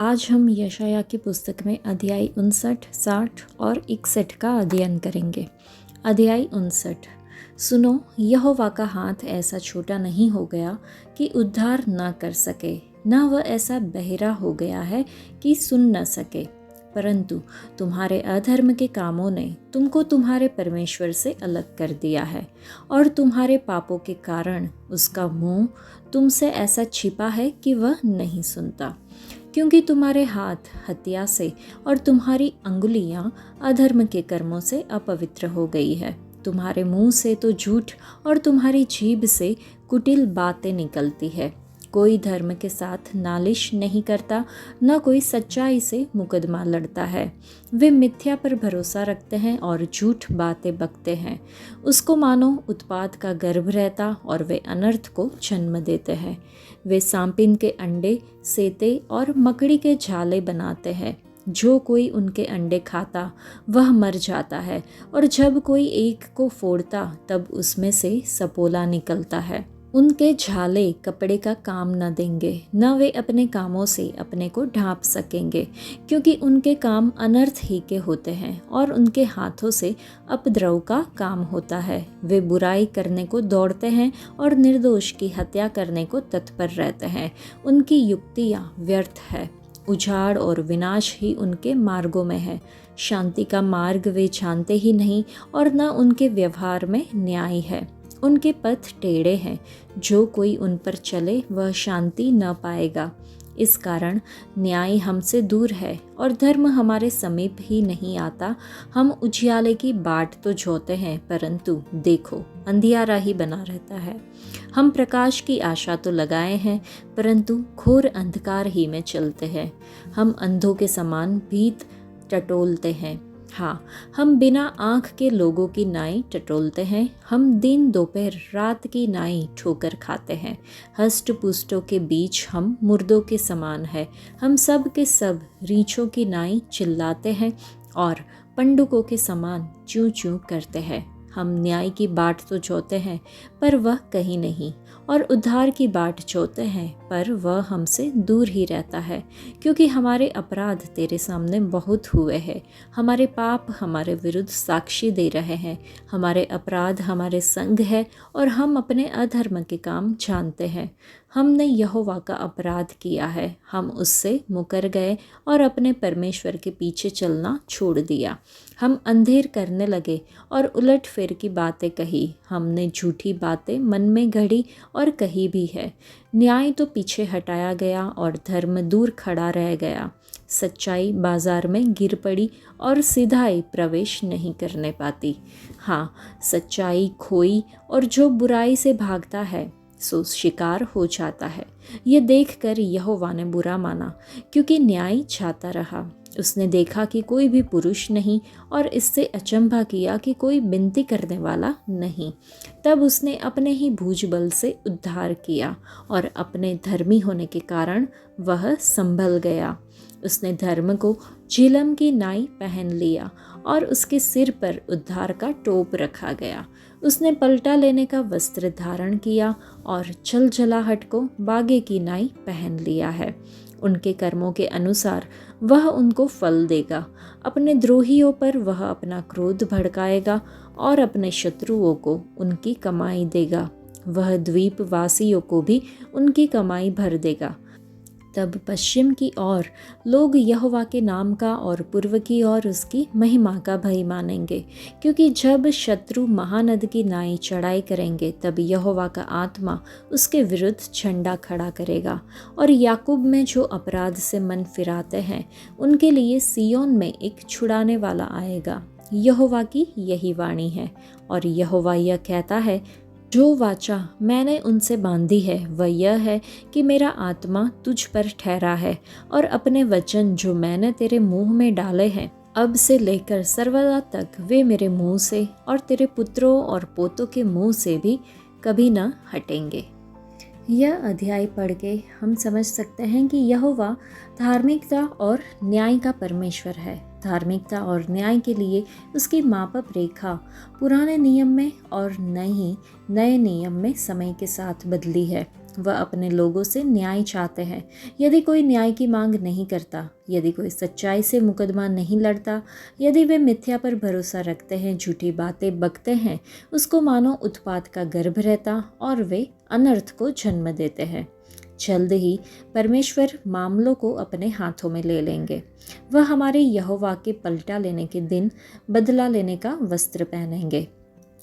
आज हम यशायाह की पुस्तक में अध्याय 59, 60 और 61 का अध्ययन करेंगे। अध्याय 59। सुनो, यहोवा का हाथ ऐसा छोटा नहीं हो गया कि उद्धार न कर सके, न वह ऐसा बहरा हो गया है कि सुन न सके, परंतु तुम्हारे अधर्म के कामों ने तुमको तुम्हारे परमेश्वर से अलग कर दिया है, और तुम्हारे पापों के कारण उसका मुंह तुमसे ऐसा छिपा है कि वह नहीं सुनता। क्योंकि तुम्हारे हाथ हत्या से और तुम्हारी अंगुलियां अधर्म के कर्मों से अपवित्र हो गई है। तुम्हारे मुंह से तो झूठ और तुम्हारी जीभ से कुटिल बातें निकलती है। कोई धर्म के साथ नालिश नहीं करता, न कोई सच्चाई से मुकदमा लड़ता है। वे मिथ्या पर भरोसा रखते हैं और झूठ बातें बकते हैं। उसको मानो उत्पात का गर्भ रहता, और वे अनर्थ को जन्म देते हैं। वे सांपिन के अंडे सेते और मकड़ी के झाले बनाते हैं। जो कोई उनके अंडे खाता वह मर जाता है, और जब कोई एक को फोड़ता तब उसमें से सपोला निकलता है। उनके झाले कपड़े का काम न देंगे, न वे अपने कामों से अपने को ढांप सकेंगे, क्योंकि उनके काम अनर्थ ही के होते हैं और उनके हाथों से उपद्रव का काम होता है। वे बुराई करने को दौड़ते हैं और निर्दोष की हत्या करने को तत्पर रहते हैं। उनकी युक्तियाँ व्यर्थ है, उजाड़ और विनाश ही उनके मार्गों में है। शांति का मार्ग वे जानते ही नहीं, और न उनके व्यवहार में न्याय है। उनके पथ टेढ़े हैं, जो कोई उन पर चले वह शांति न पाएगा। इस कारण न्याय हमसे दूर है और धर्म हमारे समीप ही नहीं आता। हम उजियाले की बाट तो जोते हैं, परंतु देखो अंधियारा ही बना रहता है। हम प्रकाश की आशा तो लगाए हैं, परंतु घोर अंधकार ही में चलते हैं। हम अंधों के समान भीत टटोलते हैं। हाँ, हम बिना आँख के लोगों की नाई टटोलते हैं। हम दिन दोपहर रात की नाई ठोकर खाते हैं। हष्ट पुष्टों के बीच हम मुर्दों के समान है। हम सब के सब रीछों की नाई चिल्लाते हैं और पंडुकों के समान चूं चूं करते हैं। हम न्याय की बाट तो जोते हैं, पर वह कहीं नहीं, और उद्धार की बाट जोते हैं, पर वह हमसे दूर ही रहता है। क्योंकि हमारे अपराध तेरे सामने बहुत हुए हैं, हमारे पाप हमारे विरुद्ध साक्षी दे रहे हैं। हमारे अपराध हमारे संग है, और हम अपने अधर्म के काम जानते हैं। हमने यहोवा का अपराध किया है, हम उससे मुकर गए और अपने परमेश्वर के पीछे चलना छोड़ दिया। हम अंधेर करने लगे और उलट फेर की बातें कही। हमने झूठी बातें मन में गढ़ी और कही भी है। न्याय तो पीछे हटाया गया और धर्म दूर खड़ा रह गया। सच्चाई बाजार में गिर पड़ी और सिधाई प्रवेश नहीं करने पाती। हाँ, सच्चाई खोई, और जो बुराई से भागता है सो शिकार हो जाता है। ये देखकर यहोवा ने बुरा माना, क्योंकि न्याय चाहता रहा। उसने देखा कि कोई भी पुरुष नहीं, और इससे अचंभा किया कि कोई विनती करने वाला नहीं। तब उसने अपने ही भुजबल से उद्धार किया, और अपने धर्मी होने के कारण वह संभल गया। उसने धर्म को झिलम की नाई पहन लिया, और उसके सिर पर उद्धार का टोप रखा गया। उसने पलटा लेने का वस्त्र धारण किया, और छलछलाहट को बागे की नाई पहन लिया है। उनके कर्मों के अनुसार वह उनको फल देगा। अपने द्रोहियों पर वह अपना क्रोध भड़काएगा, और अपने शत्रुओं को उनकी कमाई देगा। वह द्वीपवासियों को भी उनकी कमाई भर देगा। तब पश्चिम की ओर लोग यहोवा के नाम का और पूर्व की ओर उसकी महिमा का भय मानेंगे। क्योंकि जब शत्रु महानद की नाई चढ़ाई करेंगे, तब यहोवा का आत्मा उसके विरुद्ध झंडा खड़ा करेगा। और याकूब में जो अपराध से मन फिराते हैं, उनके लिए सियोन में एक छुड़ाने वाला आएगा। यहोवा की यही वाणी है। और यहोवा यह कहता है, जो वाचा मैंने उनसे बांधी है वह यह है कि मेरा आत्मा तुझ पर ठहरा है, और अपने वचन जो मैंने तेरे मुंह में डाले हैं, अब से लेकर सर्वदा तक वे मेरे मुंह से और तेरे पुत्रों और पोतों के मुंह से भी कभी न हटेंगे। यह अध्याय पढ़ के हम समझ सकते हैं कि यहोवा धार्मिकता और न्याय का परमेश्वर है। धार्मिकता और न्याय के लिए उसकी मापक रेखा पुराने नियम में और नए नियम में समय के साथ बदली है। वह अपने लोगों से न्याय चाहते हैं। यदि कोई न्याय की मांग नहीं करता, यदि कोई सच्चाई से मुकदमा नहीं लड़ता, यदि वे मिथ्या पर भरोसा रखते हैं, झूठी बातें बकते हैं, उसको मानो उत्पात का गर्भ रहता और वे अनर्थ को जन्म देते हैं। जल्द ही परमेश्वर मामलों को अपने हाथों में ले लेंगे। वह हमारे यहोवा के पलटा लेने के दिन बदला लेने का वस्त्र पहनेंगे।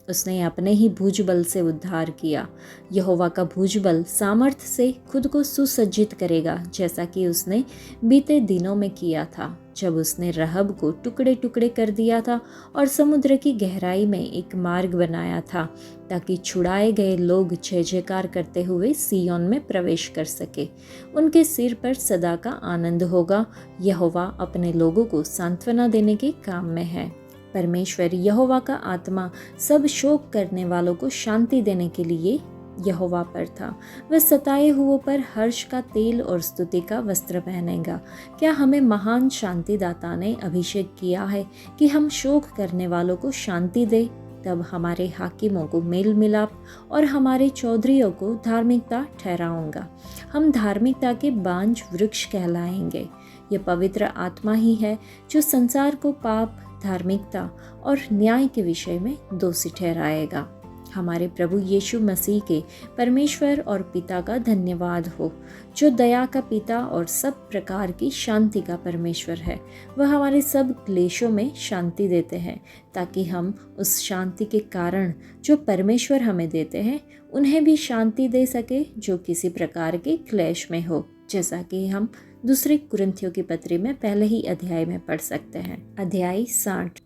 उसने अपने ही भुजबल से उद्धार किया। यहोवा का भुजबल सामर्थ्य से खुद को सुसज्जित करेगा, जैसा कि उसने बीते दिनों में किया था, जब उसने रहब को टुकड़े टुकड़े कर दिया था और समुद्र की गहराई में एक मार्ग बनाया था, ताकि छुड़ाए गए लोग जय जयकार करते हुए सिय्योन में प्रवेश कर सके। उनके सिर पर सदा का आनंद होगा। यहोवा अपने लोगों को सांत्वना देने के काम में है। परमेश्वर यहोवा का आत्मा सब शोक करने वालों को शांति देने के लिए यहोवा पर था। वह सताए हुओं पर हर्ष का तेल और स्तुति का वस्त्र पहनेगा। क्या हमें महान शांतिदाता ने अभिषेक किया है कि हम शोक करने वालों को शांति दे? तब हमारे हाकिमों को मेल मिलाप और हमारे चौधरियों को धार्मिकता ठहराऊंगा। हम धार्मिकता के बांझ वृक्ष कहलाएंगे। यह पवित्र आत्मा ही है जो संसार को पाप, धार्मिकता और न्याय के विषय में दोषी ठहराएगा। हमारे प्रभु यीशु मसीह के परमेश्वर और पिता का धन्यवाद हो, जो दया का पिता और सब प्रकार की शांति का परमेश्वर है। वह हमारे सब क्लेशों में शांति देते हैं, ताकि हम उस शांति के कारण जो परमेश्वर हमें देते हैं, उन्हें भी शांति दे सके जो किसी प्रकार के क्लेश में हो, जैसा कि हम दूसरे कुरिन्थियों की पत्री में पहले ही अध्याय में पढ़ सकते हैं। अध्याय 60।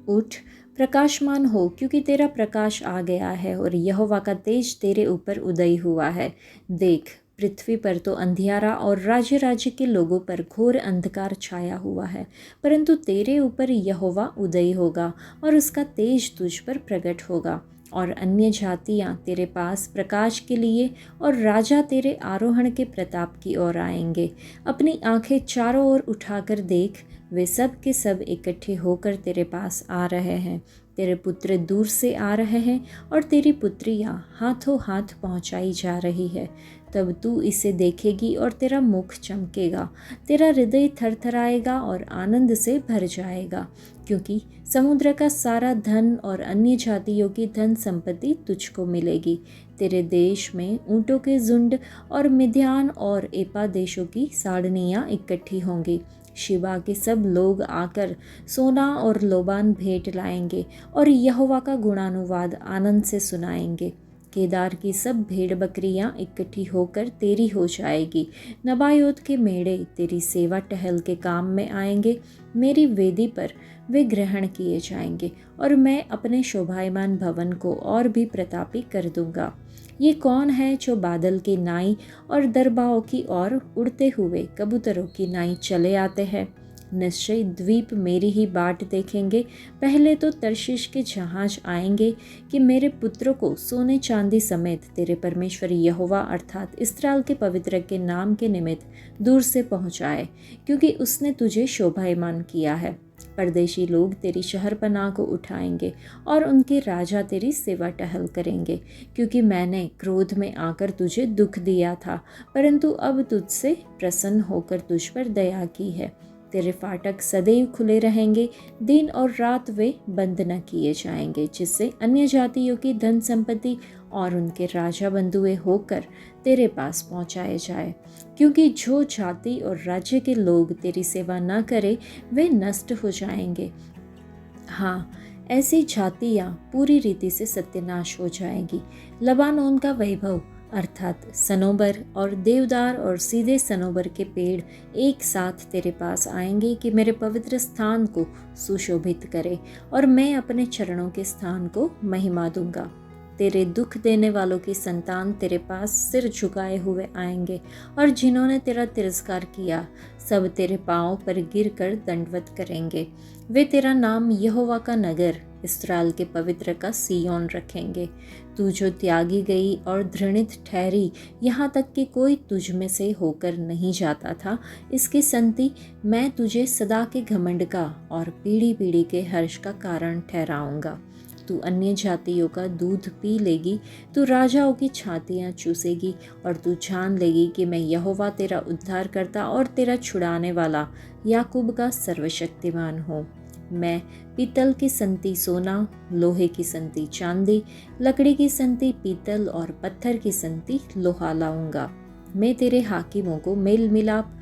उठ, प्रकाशमान हो, क्योंकि तेरा प्रकाश आ गया है और यहोवा का तेज तेरे ऊपर उदय हुआ है। देख, पृथ्वी पर तो अंधियारा और राज्य राज्य के लोगों पर घोर अंधकार छाया हुआ है, परंतु तेरे ऊपर यहोवा उदय होगा और उसका तेज तुझ पर प्रकट होगा। और अन्य जातियाँ तेरे पास प्रकाश के लिए और राजा तेरे आरोहण के प्रताप की ओर आएंगे। अपनी आंखें चारों ओर उठाकर देख, वे सब के सब इकट्ठे होकर तेरे पास आ रहे हैं। तेरे पुत्र दूर से आ रहे हैं और तेरी पुत्रियाँ हाथों हाथ पहुँचाई जा रही है। तब तू इसे देखेगी और तेरा मुख चमकेगा, तेरा हृदय थरथराएगा और आनंद से भर जाएगा, क्योंकि समुद्र का सारा धन और अन्य जातियों की धन संपत्ति तुझको मिलेगी। तेरे देश में ऊँटों के झुंड और मिद्यान और एपा देशों की साड़नियाँ इकट्ठी होंगी। शिबा के सब लोग आकर सोना और लोबान भेंट लाएंगे और यहोवा का गुणानुवाद आनंद से सुनाएंगे। केदार की सब भेड़ बकरियां इकट्ठी होकर तेरी हो जाएगी। नबायोत के मेढ़े तेरी सेवा टहल के काम में आएंगे। मेरी वेदी पर वे ग्रहण किए जाएंगे और मैं अपने शोभायमान भवन को और भी प्रतापी कर दूंगा। ये कौन है जो बादल की नाई और दरबाओं की ओर उड़ते हुए कबूतरों की नाई चले आते हैं? निश्चय द्वीप मेरी ही बाट देखेंगे। पहले तो तर्शीश के जहाज आएंगे कि मेरे पुत्रों को सोने चांदी समेत तेरे परमेश्वर यहोवा अर्थात इस्राएल के पवित्र के नाम के निमित्त दूर से पहुँचाए, क्योंकि उसने तुझे शोभायमान किया है। परदेशी लोग तेरी शहरपनाह को उठाएंगे और उनके राजा तेरी सेवा टहल करेंगे, क्योंकि मैंने क्रोध में आकर तुझे दुख दिया था, परंतु अब तुझसे प्रसन्न होकर तुझ पर दया की है। तेरे फाटक सदैव खुले रहेंगे, दिन और रात वे बंद न किए जाएंगे, जिससे अन्य जातियों की धन संपत्ति और उनके राजा बंधुए होकर तेरे पास पहुँचाए जाए। क्योंकि जो जाति और राज्य के लोग तेरी सेवा न करें, वे नष्ट हो जाएंगे। हाँ, ऐसी जातियाँ पूरी रीति से सत्यानाश हो जाएगी। लबानोन का वैभव अर्थात सनोबर और देवदार और सीधे सनोबर के पेड़ एक साथ तेरे पास आएंगे कि मेरे पवित्र स्थान को सुशोभित करे, और मैं अपने चरणों के स्थान को महिमा दूंगा। तेरे दुख देने वालों की संतान तेरे पास सिर झुकाए हुए आएंगे, और जिन्होंने तेरा तिरस्कार किया सब तेरे पांव पर गिरकर दंडवत करेंगे। वे तेरा नाम यहोवा का नगर, इस्राएल के पवित्र का सिय्योन रखेंगे। तू जो त्यागी गई और घृणित ठहरी, यहाँ तक कि कोई तुझ में से होकर नहीं जाता था, इसकी संति मैं तुझे सदा के घमंड का और पीढ़ी पीढ़ी के हर्ष का कारण ठहराऊंगा। तू अन्य जातियों का दूध पी लेगी, तू राजाओं की छातियाँ चूसेगी और तू जान लेगी कि मैं यहोवा तेरा उद्धार करता और तेरा छुड़ाने वाला याकूब का सर्वशक्तिमान हूँ। मैं पीतल की संति सोना, लोहे की संति चांदी, लकड़ी की संति पीतल और पत्थर की संति लोहा लाऊंगा। मैं तेरे हाकिमों को मेल मिलाप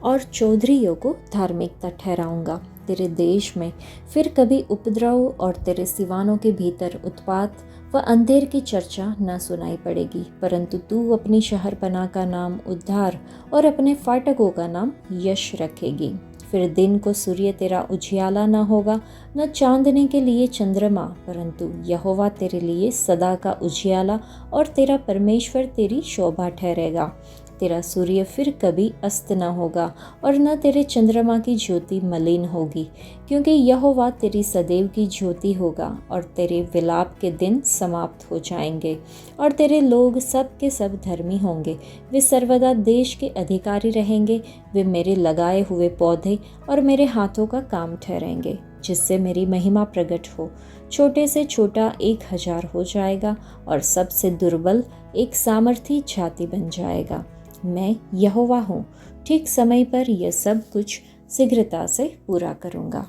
और चौधरियों को धार्मिकता ठहराऊंगा। तेरे देश में फिर कभी उपद्रव और तेरे सिवानों के भीतर उत्पात व अंधेर की चर्चा न सुनाई पड़ेगी, परंतु तू अपनी शहरपनाह का नाम उद्धार और अपने फाटकों का नाम यश रखेगी। फिर दिन को सूर्य तेरा उजियाला न होगा, न चांदने के लिए चंद्रमा, परंतु यहोवा तेरे लिए सदा का उजियाला और तेरा परमेश्वर तेरी शोभा ठहरेगा। तेरा सूर्य फिर कभी अस्त न होगा और न तेरे चंद्रमा की ज्योति मलिन होगी, क्योंकि यहोवा तेरी सदैव की ज्योति होगा और तेरे विलाप के दिन समाप्त हो जाएंगे और तेरे लोग सब के सब धर्मी होंगे। वे सर्वदा देश के अधिकारी रहेंगे। वे मेरे लगाए हुए पौधे और मेरे हाथों का काम ठहरेंगे, जिससे मेरी महिमा प्रकट हो। छोटे से छोटा 1000 हो जाएगा और सबसे दुर्बल एक सामर्थी जाति बन जाएगा। मैं यहोवा हूँ, ठीक समय पर यह सब कुछ शीघ्रता से पूरा करूँगा।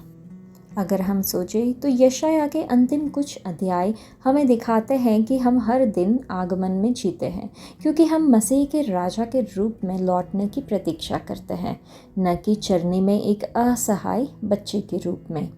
अगर हम सोचें तो यशायाह के अंतिम कुछ अध्याय हमें दिखाते हैं कि हम हर दिन आगमन में जीते हैं, क्योंकि हम मसीह के राजा के रूप में लौटने की प्रतीक्षा करते हैं, न कि चरनी में एक असहाय बच्चे के रूप में।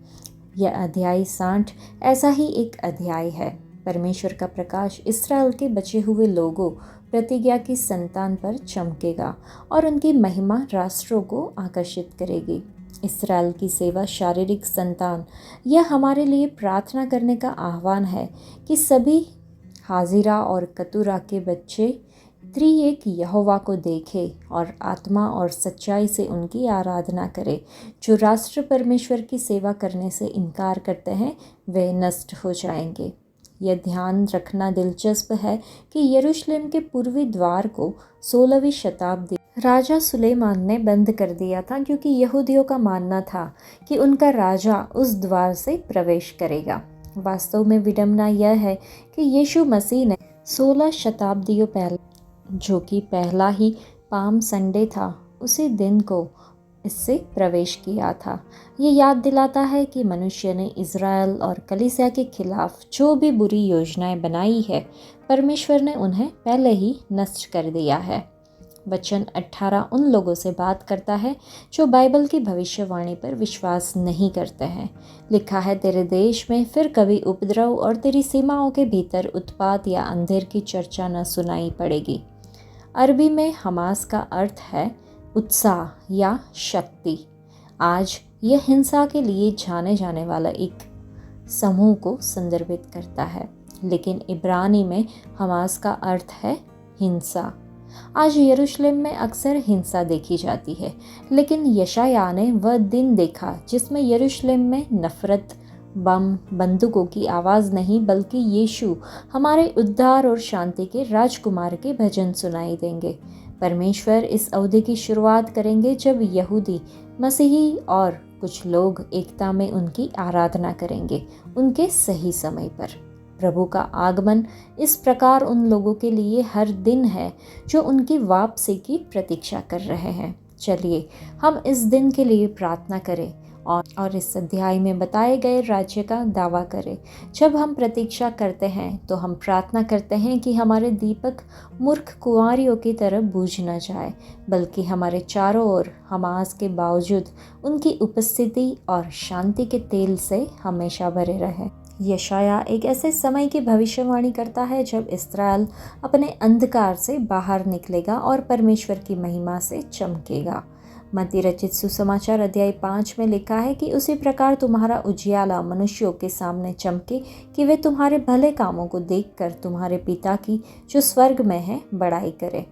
यह अध्याय 60 ऐसा ही एक अध्याय है। परमेश्वर का प्रकाश इस्राएल के बचे हुए लोगों, प्रतिज्ञा की संतान पर चमकेगा और उनकी महिमा राष्ट्रों को आकर्षित करेगी। इस्राएल की सेवा शारीरिक संतान, यह हमारे लिए प्रार्थना करने का आह्वान है कि सभी हाजिरा और कतूरा के बच्चे त्रिएक यहोवा को देखें और आत्मा और सच्चाई से उनकी आराधना करें। जो राष्ट्र परमेश्वर की सेवा करने से इनकार करते हैं वे नष्ट हो जाएंगे। यह ध्यान रखना दिलचस्प है कि यरूशलेम के पूर्वी द्वार को 16वीं शताब्दी राजा सुलेमान ने बंद कर दिया था, क्योंकि यहूदियों का मानना था कि उनका राजा उस द्वार से प्रवेश करेगा। वास्तव में विडंबना यह है कि यीशु मसीह ने 16 शताब्दियों पहले, जो कि पहला ही पाम संडे था, उसी दिन को इससे प्रवेश किया था। ये याद दिलाता है कि मनुष्य ने इज़राइल और कलीसिया के खिलाफ जो भी बुरी योजनाएं बनाई है, परमेश्वर ने उन्हें पहले ही नष्ट कर दिया है। वचन 18 उन लोगों से बात करता है जो बाइबल की भविष्यवाणी पर विश्वास नहीं करते हैं। लिखा है, तेरे देश में फिर कभी उपद्रव और तेरी सीमाओं के भीतर उत्पात या अंधेर की चर्चा न सुनाई पड़ेगी। अरबी में हमास का अर्थ है उत्साह या शक्ति। आज यह हिंसा के लिए जाने जाने वाला एक समूह को संदर्भित करता है, लेकिन इब्रानी में हमास का अर्थ है हिंसा। आज यरूशलेम में अक्सर हिंसा देखी जाती है, लेकिन यशायाह ने वह दिन देखा जिसमें यरूशलेम में नफरत, बम, बंदूकों की आवाज़ नहीं, बल्कि यीशु हमारे उद्धार और शांति के राजकुमार के भजन सुनाई देंगे। परमेश्वर इस अवधि की शुरुआत करेंगे जब यहूदी, मसीही और कुछ लोग एकता में उनकी आराधना करेंगे उनके सही समय पर। प्रभु का आगमन इस प्रकार उन लोगों के लिए हर दिन है जो उनकी वापसी की प्रतीक्षा कर रहे हैं। चलिए हम इस दिन के लिए प्रार्थना करें और इस अध्याय में बताए गए राज्य का दावा करें। जब हम प्रतीक्षा करते हैं तो हम प्रार्थना करते हैं कि हमारे दीपक मूर्ख कुंवारियों की तरह बुझ न जाए, बल्कि हमारे चारों ओर हमास के बावजूद उनकी उपस्थिति और शांति के तेल से हमेशा भरे रहे। यशायाह एक ऐसे समय की भविष्यवाणी करता है जब इस्राएल अपने अंधकार से बाहर निकलेगा और परमेश्वर की महिमा से चमकेगा। मत्ती रचित सुसमाचार अध्याय 5 में लिखा है कि उसी प्रकार तुम्हारा उजियाला मनुष्यों के सामने चमके कि वे तुम्हारे भले कामों को देखकर तुम्हारे पिता की जो स्वर्ग में है बड़ाई करे।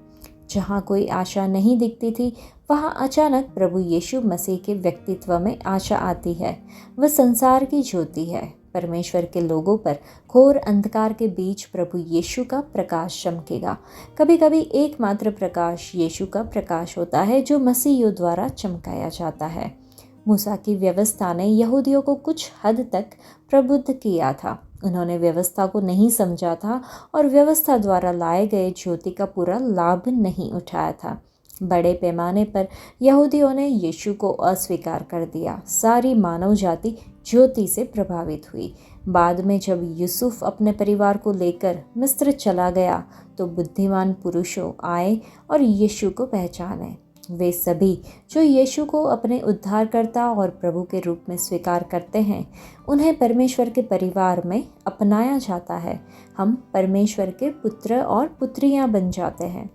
जहाँ कोई आशा नहीं दिखती थी, वहाँ अचानक प्रभु यीशु मसीह के व्यक्तित्व में आशा आती है। वह संसार की ज्योति है। परमेश्वर के लोगों पर घोर अंधकार के बीच प्रभु यीशु का प्रकाश चमकेगा। कभी कभी एकमात्र प्रकाश यीशु का प्रकाश होता है जो मसीहियों द्वारा चमकाया जाता है। मूसा की व्यवस्था ने यहूदियों को कुछ हद तक प्रबुद्ध किया था, उन्होंने व्यवस्था को नहीं समझा था और व्यवस्था द्वारा लाए गए ज्योति का पूरा लाभ नहीं उठाया था। बड़े पैमाने पर यहूदियों ने यीशु को अस्वीकार कर दिया। सारी मानव जाति ज्योति से प्रभावित हुई। बाद में जब यूसुफ अपने परिवार को लेकर मिस्र चला गया तो बुद्धिमान पुरुषों आए और यीशु को पहचाने। वे सभी जो यीशु को अपने उद्धारकर्ता और प्रभु के रूप में स्वीकार करते हैं, उन्हें परमेश्वर के परिवार में अपनाया जाता है। हम परमेश्वर के पुत्र और पुत्रियां बन जाते हैं।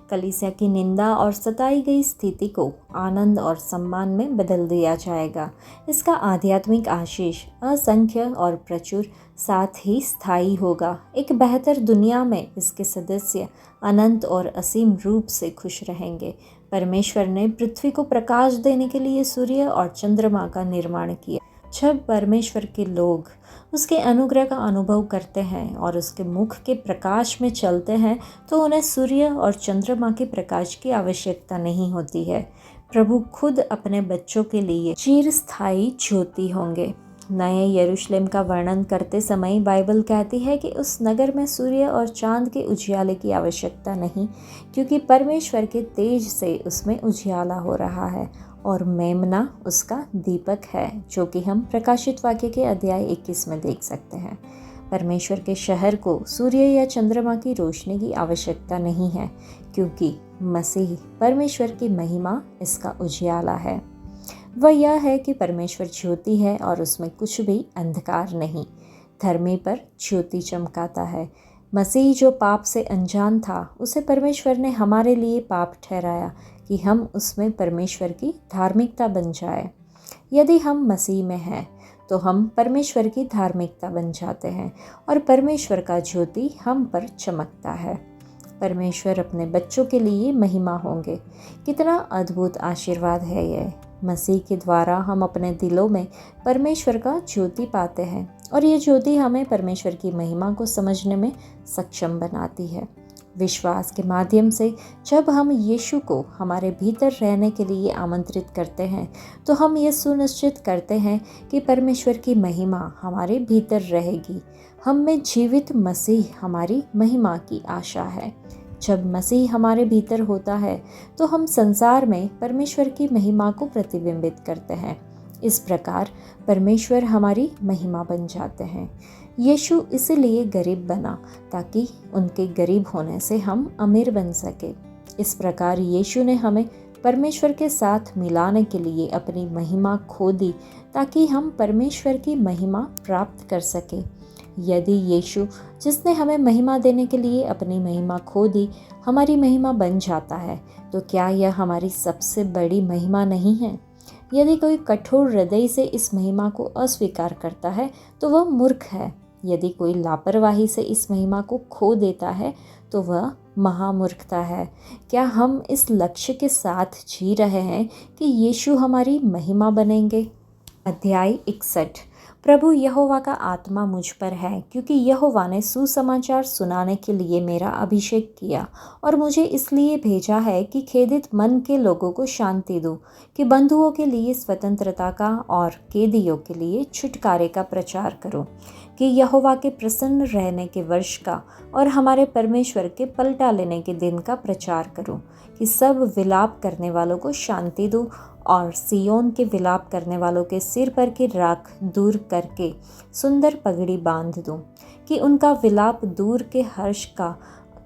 कलीसिया की निंदा और सताई गई स्थिति को आनंद और सम्मान में बदल दिया जाएगा। इसका आध्यात्मिक आशीष असंख्य और प्रचुर, साथ ही स्थायी होगा। एक बेहतर दुनिया में इसके सदस्य अनंत और असीम रूप से खुश रहेंगे। परमेश्वर ने पृथ्वी को प्रकाश देने के लिए सूर्य और चंद्रमा का निर्माण किया। जब परमेश्वर के लोग उसके अनुग्रह का अनुभव करते हैं और उसके मुख के प्रकाश में चलते हैं तो उन्हें सूर्य और चंद्रमा के प्रकाश की आवश्यकता नहीं होती है। प्रभु खुद अपने बच्चों के लिए चिरस्थायी ज्योति होंगे। नए यरूशलेम का वर्णन करते समय बाइबल कहती है कि उस नगर में सूर्य और चांद के उजियाले की आवश्यकता नहीं, क्योंकि परमेश्वर के तेज से उसमें उजियाला हो रहा है और मेमना उसका दीपक है, जो कि हम प्रकाशित वाक्य के अध्याय 21 में देख सकते हैं। परमेश्वर के शहर को सूर्य या चंद्रमा की रोशनी की आवश्यकता नहीं है, क्योंकि मसीह परमेश्वर की महिमा इसका उजियाला है। वह यह है कि परमेश्वर ज्योति है और उसमें कुछ भी अंधकार नहीं। धर्मी पर ज्योति चमकाता है। मसीह जो पाप से अनजान था, उसे परमेश्वर ने हमारे लिए पाप ठहराया कि हम उसमें परमेश्वर की धार्मिकता बन जाए। यदि हम मसीह में हैं तो हम परमेश्वर की धार्मिकता बन जाते हैं और परमेश्वर का ज्योति हम पर चमकता है। परमेश्वर अपने बच्चों के लिए महिमा होंगे। कितना अद्भुत आशीर्वाद है यह। मसीह के द्वारा हम अपने दिलों में परमेश्वर का ज्योति पाते हैं और ये ज्योति हमें परमेश्वर की महिमा को समझने में सक्षम बनाती है। विश्वास के माध्यम से जब हम यीशु को हमारे भीतर रहने के लिए आमंत्रित करते हैं तो हम ये सुनिश्चित करते हैं कि परमेश्वर की महिमा हमारे भीतर रहेगी। हम में जीवित मसीह हमारी महिमा की आशा है। जब मसीह हमारे भीतर होता है तो हम संसार में परमेश्वर की महिमा को प्रतिबिंबित करते हैं। इस प्रकार परमेश्वर हमारी महिमा बन जाते हैं। यीशु इसलिए गरीब बना ताकि उनके गरीब होने से हम अमीर बन सके। इस प्रकार यीशु ने हमें परमेश्वर के साथ मिलाने के लिए अपनी महिमा खो दी ताकि हम परमेश्वर की महिमा प्राप्त कर सके। यदि यीशु, जिसने हमें महिमा देने के लिए अपनी महिमा खो दी, हमारी महिमा बन जाता है, तो क्या यह हमारी सबसे बड़ी महिमा नहीं है? यदि कोई कठोर हृदय से इस महिमा को अस्वीकार करता है तो वह मूर्ख है। यदि कोई लापरवाही से इस महिमा को खो देता है तो वह महामूर्खता है। क्या हम इस लक्ष्य के साथ जी रहे हैं कि यीशु हमारी महिमा बनेंगे? अध्याय 61। प्रभु यहोवा का आत्मा मुझ पर है, क्योंकि यहोवा ने सुसमाचार सुनाने के लिए मेरा अभिषेक किया और मुझे इसलिए भेजा है कि खेदित मन के लोगों को शांति दूं, कि बंधुओं के लिए स्वतंत्रता का और कैदियों के लिए छुटकारे का प्रचार करूं, कि यहोवा के प्रसन्न रहने के वर्ष का और हमारे परमेश्वर के पलटा लेने के दिन का प्रचार करूं, कि सब विलाप करने वालों को शांति दूं और सियोन के विलाप करने वालों के सिर पर की राख दूर करके सुंदर पगड़ी बांध दूं, कि उनका विलाप दूर के हर्ष का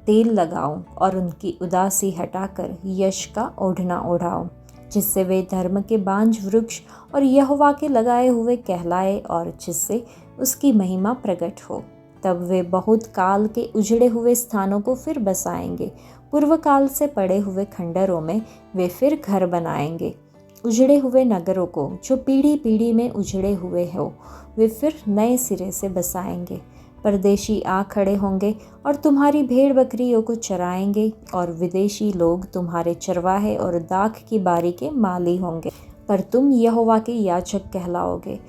तेल लगाऊं और उनकी उदासी हटाकर यश का ओढ़ना ओढ़ाऊं, जिससे वे धर्म के बांज वृक्ष और यहोवा के लगाए हुए कहलाए और जिससे उसकी महिमा प्रकट हो। तब वे बहुत काल के उजड़े हुए स्थानों को फिर बसाएंगे। पूर्व काल से पड़े हुए खंडरों में वे फिर घर बनाएंगे। उजड़े हुए नगरों को जो पीढ़ी पीढ़ी में उजड़े हुए हो, वे फिर नए सिरे से बसाएंगे। परदेशी आ खड़े होंगे और तुम्हारी भेड़ बकरियों को चराएंगे और विदेशी लोग तुम्हारे चरवाहे और दाख की बारी के माली होंगे। पर तुम यहोवा के याजक कहलाओगे।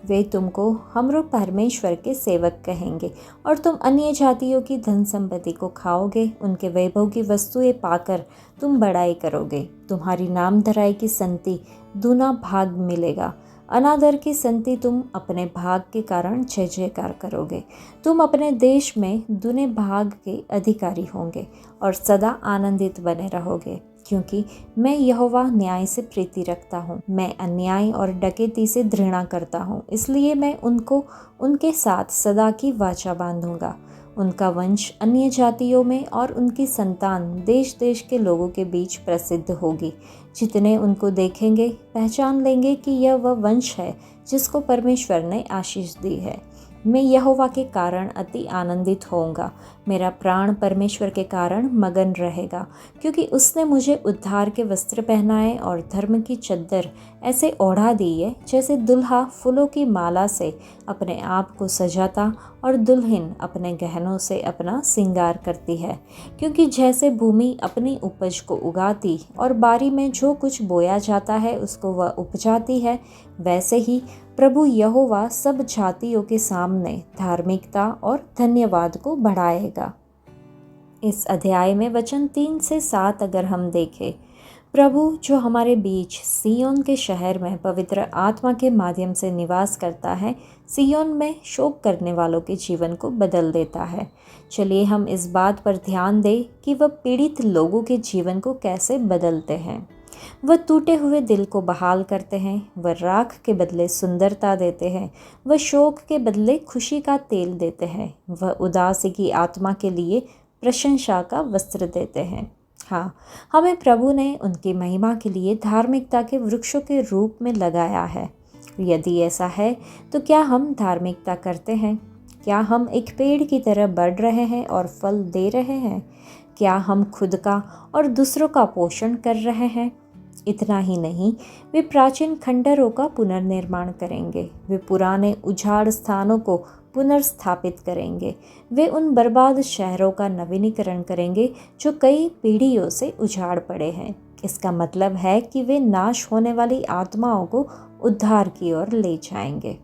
वे तुमको हमरो परमेश्वर के सेवक कहेंगे और तुम अन्य जातियों की धन संपत्ति को खाओगे। उनके वैभव की वस्तुएं पाकर तुम बड़ाई करोगे। तुम्हारी नाम धराई की संति दूना भाग मिलेगा। अनादर की संति तुम अपने भाग के कारण जय जयकार करोगे। तुम अपने देश में दुने भाग के अधिकारी होंगे और सदा आनंदित बने रहोगे, क्योंकि मैं यहोवा न्याय से प्रीति रखता हूँ। मैं अन्याय और डकैती से घृणा करता हूँ, इसलिए मैं उनको उनके साथ सदा की वाचा बांधूंगा। उनका वंश अन्य जातियों में और उनकी संतान देश देश के लोगों के बीच प्रसिद्ध होगी। जितने उनको देखेंगे पहचान लेंगे कि यह वह वंश है जिसको परमेश्वर ने आशीष दी है। मैं यहोवा के कारण अति आनंदित होऊंगा। मेरा प्राण परमेश्वर के कारण मगन रहेगा, क्योंकि उसने मुझे उद्धार के वस्त्र पहनाए और धर्म की चद्दर ऐसे ओढ़ा दी है जैसे दुल्हा फूलों की माला से अपने आप को सजाता और दुल्हन अपने गहनों से अपना श्रृंगार करती है। क्योंकि जैसे भूमि अपनी उपज को उगाती और बारी में जो कुछ बोया जाता है उसको वह उपजाती है, वैसे ही प्रभु यहोवा सब जातियों के सामने धार्मिकता और धन्यवाद को बढ़ाएगा। इस अध्याय में वचन 3 से 7 अगर हम देखें, प्रभु जो हमारे बीच सिय्योन के शहर में पवित्र आत्मा के माध्यम से निवास करता है, सिय्योन में शोक करने वालों के जीवन को बदल देता है। चलिए हम इस बात पर ध्यान दें कि वह पीड़ित लोगों के जीवन को कैसे बदलते हैं। वह टूटे हुए दिल को बहाल करते हैं, वह राख के बदले सुंदरता देते हैं, वह शोक के बदले खुशी का तेल देते हैं, वह उदासी की आत्मा के लिए प्रशंसा का वस्त्र देते हैं। हाँ, हमें प्रभु ने उनकी महिमा के लिए धार्मिकता के वृक्षों के रूप में लगाया है। यदि ऐसा है तो क्या हम धार्मिकता करते हैं? क्या हम एक पेड़ की तरह बढ़ रहे हैं और फल दे रहे हैं? क्या हम खुद का और दूसरों का पोषण कर रहे हैं? इतना ही नहीं, वे प्राचीन खंडरों का पुनर्निर्माण करेंगे, वे पुराने उजाड़ स्थानों को पुनर्स्थापित करेंगे, वे उन बर्बाद शहरों का नवीनीकरण करेंगे जो कई पीढ़ियों से उजाड़ पड़े हैं। इसका मतलब है कि वे नाश होने वाली आत्माओं को उद्धार की ओर ले जाएंगे।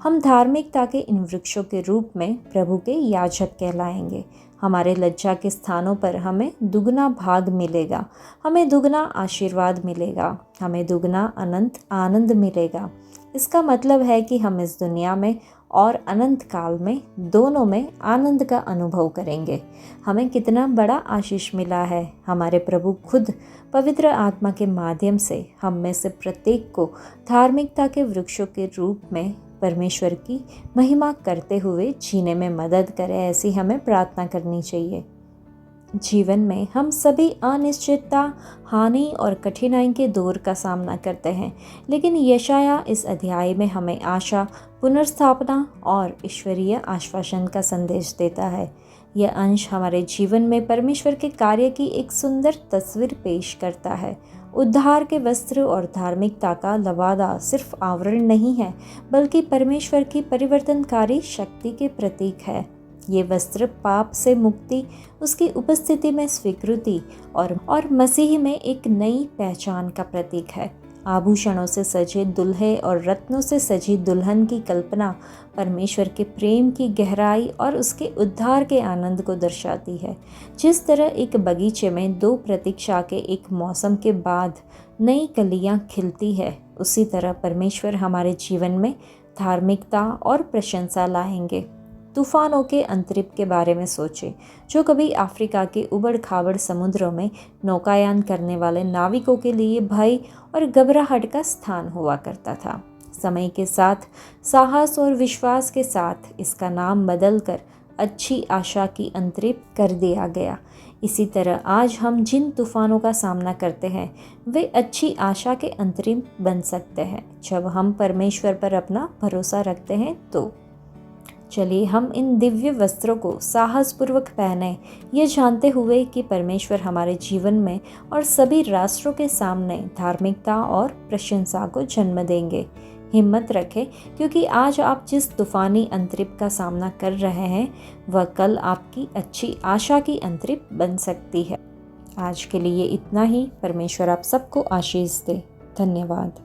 हम धार्मिकता के इन वृक्षों के रूप में प्रभु के याजक कहलाएंगे। हमारे लज्जा के स्थानों पर हमें दुगना भाग मिलेगा, हमें दुगना आशीर्वाद मिलेगा, हमें दुगना अनंत आनंद मिलेगा। इसका मतलब है कि हम इस दुनिया में और अनंत काल में दोनों में आनंद का अनुभव करेंगे। हमें कितना बड़ा आशीष मिला है। हमारे प्रभु खुद पवित्र आत्मा के माध्यम से हम में से प्रत्येक को धार्मिकता के वृक्षों के रूप में परमेश्वर की महिमा करते हुए जीने में मदद करे, ऐसी हमें प्रार्थना करनी चाहिए। जीवन में हम सभी अनिश्चितता, हानि और कठिनाई के दौर का सामना करते हैं, लेकिन यशाया इस अध्याय में हमें आशा, पुनर्स्थापना और ईश्वरीय आश्वासन का संदेश देता है। यह अंश हमारे जीवन में परमेश्वर के कार्य की एक सुंदर तस्वीर पेश करता है। उद्धार के वस्त्र और धार्मिकता का लवादा सिर्फ आवरण नहीं है, बल्कि परमेश्वर की परिवर्तनकारी शक्ति के प्रतीक है। ये वस्त्र पाप से मुक्ति, उसकी उपस्थिति में स्वीकृति और मसीह में एक नई पहचान का प्रतीक है। आभूषणों से सजे दुल्हे और रत्नों से सजी दुल्हन की कल्पना परमेश्वर के प्रेम की गहराई और उसके उद्धार के आनंद को दर्शाती है। जिस तरह एक बगीचे में दो प्रतीक्षा के एक मौसम के बाद नई कलियां खिलती है, उसी तरह परमेश्वर हमारे जीवन में धार्मिकता और प्रशंसा लाएंगे। तूफानों के अंतरिप के बारे में सोचें, जो कभी अफ्रीका के उबड़ खाबड़ समुद्रों में नौकायान करने वाले नाविकों के लिए भय और घबराहट का स्थान हुआ करता था। समय के साथ साहस और विश्वास के साथ इसका नाम बदलकर अच्छी आशा की अंतरिप कर दिया गया। इसी तरह आज हम जिन तूफानों का सामना करते हैं वे अच्छी आशा के अंतरिप बन सकते हैं, जब हम परमेश्वर पर अपना भरोसा रखते हैं। तो चलिए हम इन दिव्य वस्त्रों को साहसपूर्वक पहने, ये जानते हुए कि परमेश्वर हमारे जीवन में और सभी राष्ट्रों के सामने धार्मिकता और प्रशंसा को जन्म देंगे। हिम्मत रखें, क्योंकि आज आप जिस तूफानी अंतरिप का सामना कर रहे हैं वह कल आपकी अच्छी आशा की अंतरिप बन सकती है। आज के लिए इतना ही। परमेश्वर आप सबको आशीष दे। धन्यवाद।